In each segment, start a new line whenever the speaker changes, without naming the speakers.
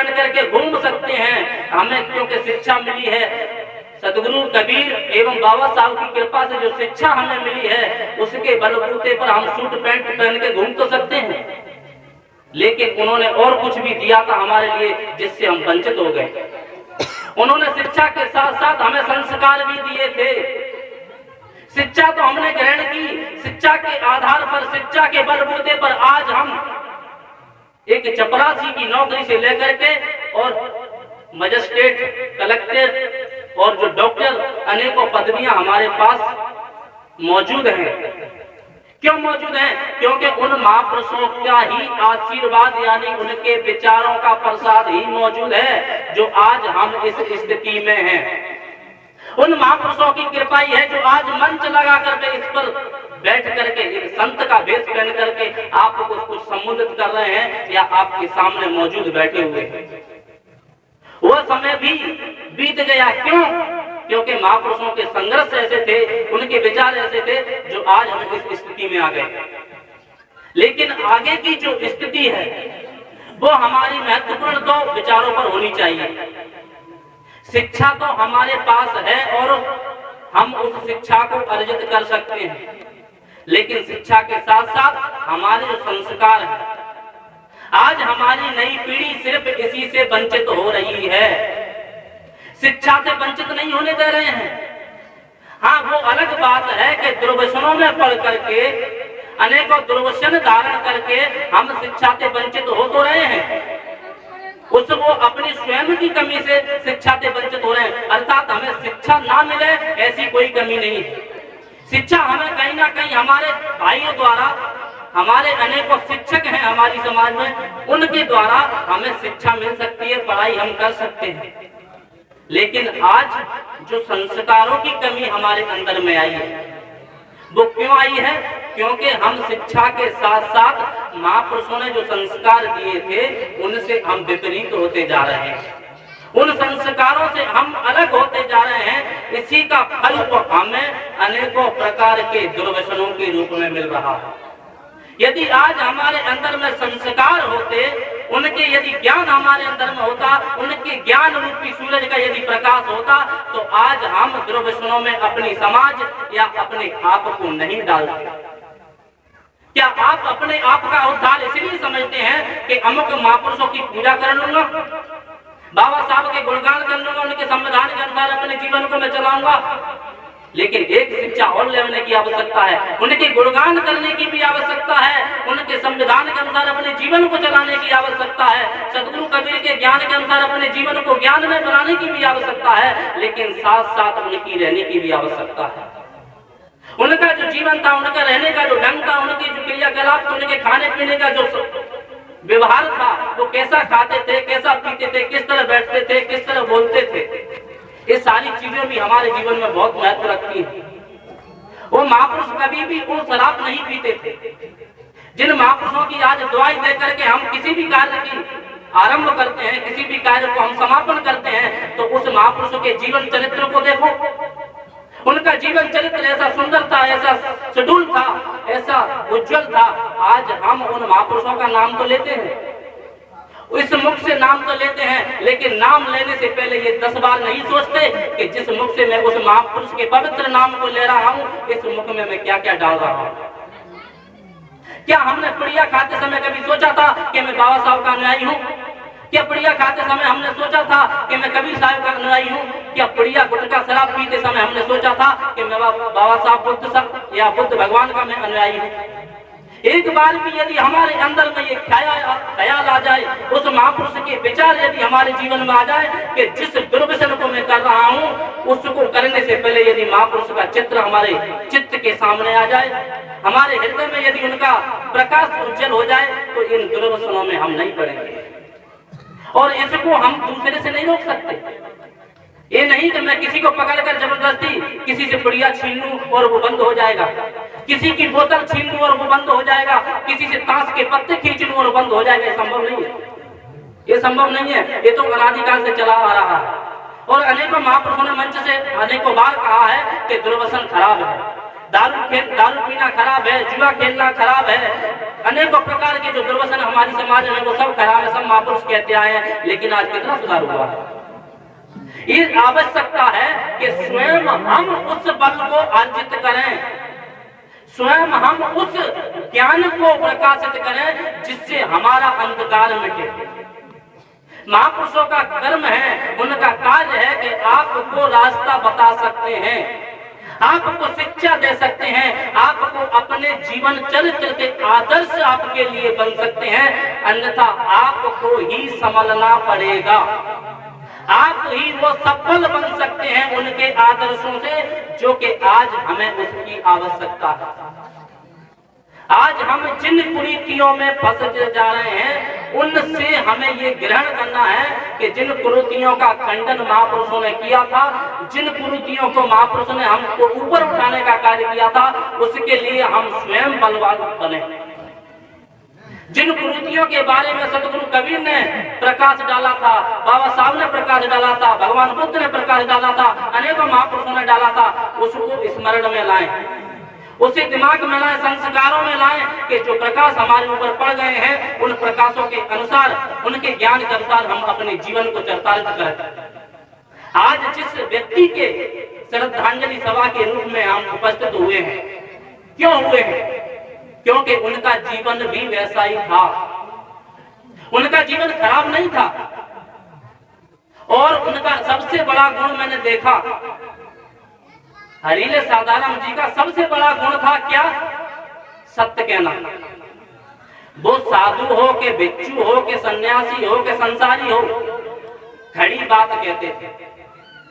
पहन करके घूम सकते हैं। हमें क्योंकि शिक्षा मिली है सदगुरु कबीर एवं बाबा साहब की कृपा से, जो शिक्षा हमें मिली है उसके बलबूते पर हम सूट पैंट पहन के घूम तो सकते हैं, लेकिन उन्होंने और कुछ भी दिया था हमारे लिए जिससे हम वंचित हो गए। उन्होंने शिक्षा के साथ साथ हमें संस्कार भी दिए थे। शिक्षा तो हमने ग्रहण की, शिक्षा के आधार पर, शिक्षा के बलबूते पर आज हम एक चपरासी की नौकरी से लेकर के और मजिस्ट्रेट, कलेक्टर और जो डॉक्टर, अनेकों पदवियां हमारे पास मौजूद हैं। क्यों मौजूद हैं? क्योंकि उन महापुरुषों का ही आशीर्वाद यानी उनके विचारों का प्रसाद ही मौजूद है जो आज हम इस स्थिति में हैं। उन महापुरुषों की कृपा ही है जो आज मंच लगा करके इस पर बैठ करके एक संत का वेश पहन करके आपको कुछ संबोधित कर रहे हैं या आपके सामने मौजूद बैठे हुए हैं। वह समय भी बीत गया। क्यों? क्योंकि महापुरुषों के संघर्ष ऐसे थे, उनके विचार ऐसे थे जो आज हम इस स्थिति में आ गए। लेकिन आगे की जो स्थिति है वो हमारी महत्वपूर्ण तो विचारों पर होनी चाहिए। शिक्षा तो हमारे पास है और हम उस शिक्षा को अर्जित कर सकते हैं, लेकिन शिक्षा के साथ साथ हमारे जो संस्कार हैं, आज हमारी नई पीढ़ी सिर्फ इसी से वंचित हो रही है। शिक्षा से वंचित नहीं होने दे रहे हैं। हाँ, वो अलग बात है कि दुर्व्यसनों में पढ़ करके, अनेकों दुर्व्यसन धारण करके हम शिक्षा से वंचित हो तो रहे हैं, वो अपनी स्वयं की कमी से शिक्षा से वंचित हो रहे हैं। अर्थात हमें शिक्षा ना मिले ऐसी कोई कमी नहीं है। शिक्षा हमें कहीं ना कहीं हमारे भाइयों द्वारा, हमारे अनेकों शिक्षक हैं हमारी समाज में, उनके द्वारा हमें शिक्षा मिल सकती है, पढ़ाई हम कर सकते हैं। लेकिन आज जो संस्कारों की कमी हमारे अंदर में आई है वो क्यों आई है? क्योंकि हम शिक्षा के साथ साथ महापुरुषों ने जो संस्कार दिए थे उनसे हम विपरीत होते जा रहे हैं। उन संस्कारों से हम अलग होते जा रहे हैं। इसी का फल तो हमें अनेकों प्रकार के दुर्व्यसनों के रूप में मिल रहा है। यदि आज हमारे अंदर में संस्कार होते, उनके यदि ज्ञान हमारे अंदर में होता, उनके ज्ञान रूपी सूरज का यदि प्रकाश होता, तो आज हम दुर्व्यसनों में अपनी समाज या अपने आप को नहीं डालते। क्या आप अपने आप का उद्धार इसलिए समझते हैं कि अमुक महापुरुषों की पूजा कर लूंगा, बाबा साहब के गुणगान कर लूंगा, उनके संविधान के अनुसार अपने जीवन को मैं चलाऊंगा? लेकिन एक शिक्षा और लेने की आवश्यकता है, उनके गुणगान करने की भी आवश्यकता है, उनके संविधान के अनुसार अपने जीवन को चलाने की आवश्यकता है, सदगुरु कबीर के ज्ञान के अनुसार अपने जीवन को ज्ञान में बनाने की भी आवश्यकता है, लेकिन साथ साथ उनकी रहने की भी आवश्यकता है। उनका जो जीवन था, उनका रहने का जो ढंग था, उनकी जो क्रियाकलाप, उनके खाने पीने का जो व्यवहार था, वो कैसा खाते थे, कैसा पीते थे, किस तरह बैठते थे, किस तरह बोलते थे, ये सारी चीजें भी हमारे जीवन में बहुत महत्व रखती हैं। वो महापुरुष कभी भी वो शराब नहीं पीते थे। जिन महापुरुषों की आज दुआई दे करके हम किसी भी कार्य की आरंभ करते हैं, किसी भी कार्य को हम समापन करते हैं, तो उस महापुरुषों के जीवन चरित्र को देखो। उनका जीवन चरित्र ऐसा सुंदर था, ऐसा सुडूल था, ऐसा उज्जवल था। आज हम उन महापुरुषों का नाम तो लेते हैं, इस मुख से नाम तो लेते हैं, लेकिन नाम लेने से पहले ये 10 बार नहीं सोचते कि जिस मुख से मैं उस महापुरुष के पवित्र नाम को ले रहा हूँ, इस मुख में मैं क्या क्या डाल रहा हूँ। क्या हमने पुड़िया खाते समय कभी सोचा था कि मैं बाबा साहब का अनुयायी हूँ? क्या पुड़िया खाते समय हमने सोचा था कि मैं कबीर साहब का अनुयायी हूँ? क्या पुड़िया गुटखा शराब पीते समय हमने सोचा था कि मैं बाबा साहब बुद्ध या बुद्ध भगवान का मैं अनुयायी हूँ? एक बार भी यदि हमारे अंदर में ये ख्याल आ जाए, उस महापुरुष के विचार यदि हमारे जीवन में आ जाए कि जिस दुर्व्यसन को मैं कर रहा हूँ, उसको करने से पहले यदि महापुरुष का चित्र हमारे चित्त के सामने आ जाए, हमारे हृदय में यदि उनका प्रकाश उज्जवल हो जाए, तो इन दुर्व्यसनों में हम नहीं पड़ेंगे। और इसको हम दूसरे से नहीं रोक सकते। ये नहीं कि मैं किसी को पकड़कर जबरदस्ती किसी से पुड़िया छीन लूं और वो बंद हो जाएगा, किसी की बोतल छीन लूं और वो बंद हो जाएगा, किसी से ताश के पत्ते खींच लूं और बंद हो जाएगा। ये संभव नहीं है, ये संभव नहीं है। ये तो अनादिकाल से चला आ रहा है। और अनेकों महापुरुषों ने मंच से अनेकों बार कहा है कि दुर्व्यसन खराब है, दारू पीना खराब है, जुआ खेलना खराब है, अनेकों प्रकार के जो दुर्वसन हमारी समाज में वो सब खराब है, सब महापुरुष कहते आए हैं, लेकिन आज कितना सुधार हुआ है। ये आवश्यकता है कि स्वयं हम उस बल को अर्जित करें, स्वयं हम उस ज्ञान को प्रकाशित करें जिससे हमारा अंधकार मिटे। महापुरुषों का कर्म है, उनका कार्य है कि आपको रास्ता बता सकते हैं, आपको शिक्षा दे सकते हैं, आपको अपने जीवन चरित्र के आदर्श आपके लिए बन सकते हैं, अन्यथा आपको ही संभलना पड़ेगा। आप ही वो सफल बन सकते हैं उनके आदर्शों से, जो कि आज हमें उसकी आवश्यकता है। आज हम जिन कुरीतियों में फंस जा रहे हैं, उनसे हमें ये ग्रहण करना है कि जिन कुरीतियों का खंडन महापुरुषों ने किया था, जिन कुरीतियों को महापुरुषों ने हमको ऊपर उठाने का कार्य किया था, उसके लिए हम स्वयं बलवान बने। जिन कुरीतियों के बारे में सतगुरु कबीर ने प्रकाश डाला था, बाबा साहब ने प्रकाश डाला था, भगवान बुद्ध ने प्रकाश डाला था, अनेकों महापुरुषों ने डाला था, उसको स्मरण में लाएं, उसे दिमाग में लाएं, संस्कारों में लाएं कि जो प्रकाश हमारे ऊपर पड़ गए हैं, उन प्रकाशों के अनुसार, उनके ज्ञान के अनुसार हम अपने जीवन को चरितार्थ करें। आज जिस व्यक्ति के श्रद्धांजलि सभा के रूप में हम उपस्थित हुए हैं, क्यों हुए हैं? क्योंकि उनका जीवन भी वैसा ही था, उनका जीवन खराब नहीं था। और उनका सबसे बड़ा गुण मैंने देखा, हरीले साधारण जी का सबसे बड़ा गुण था क्या? सत्य कहना। वो साधु हो के भिक्षु हो के सन्यासी हो के संसारी हो, खड़ी बात कहते थे,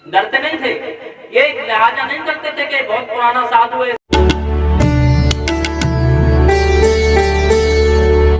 डरते नहीं थे। ये लिहाजा नहीं करते थे कि बहुत पुराना साधु है,